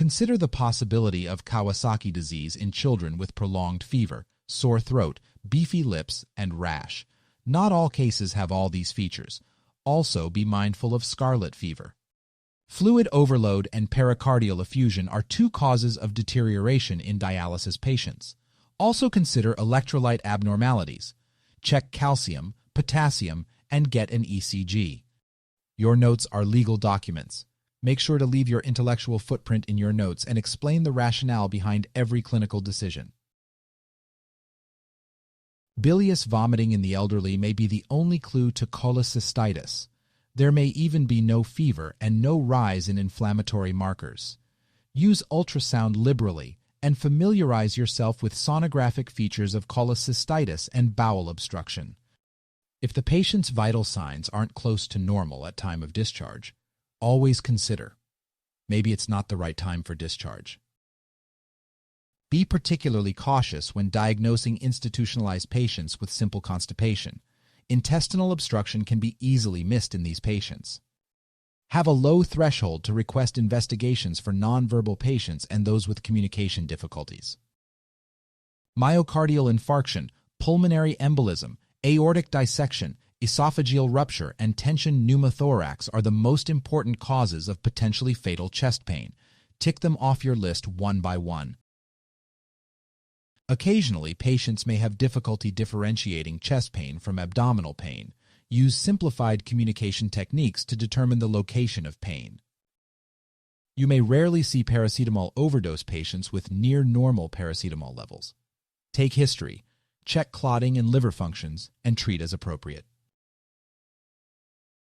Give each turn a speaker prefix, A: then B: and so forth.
A: Consider the possibility of Kawasaki disease in children with prolonged fever, sore throat, beefy lips, and rash. Not all cases have all these features. Also, be mindful of scarlet fever. Fluid overload and pericardial effusion are two causes of deterioration in dialysis patients. Also consider electrolyte abnormalities. Check calcium, potassium, and get an ECG. Your notes are legal documents. Make sure to leave your intellectual footprint in your notes and explain the rationale behind every clinical decision. Bilious vomiting in the elderly may be the only clue to cholecystitis. There may even be no fever and no rise in inflammatory markers. Use ultrasound liberally and familiarize yourself with sonographic features of cholecystitis and bowel obstruction. If the patient's vital signs aren't close to normal at time of discharge, always consider, maybe it's not the right time for discharge. Be particularly cautious when diagnosing institutionalized patients with simple constipation. Intestinal obstruction can be easily missed in these patients. Have a low threshold to request investigations for nonverbal patients and those with communication difficulties. Myocardial infarction, pulmonary embolism, aortic dissection, esophageal rupture, and tension pneumothorax are the most important causes of potentially fatal chest pain. Tick them off your list one by one. Occasionally, patients may have difficulty differentiating chest pain from abdominal pain. Use simplified communication techniques to determine the location of pain. You may rarely see paracetamol overdose patients with near-normal paracetamol levels. Take history, check clotting and liver functions, and treat as appropriate.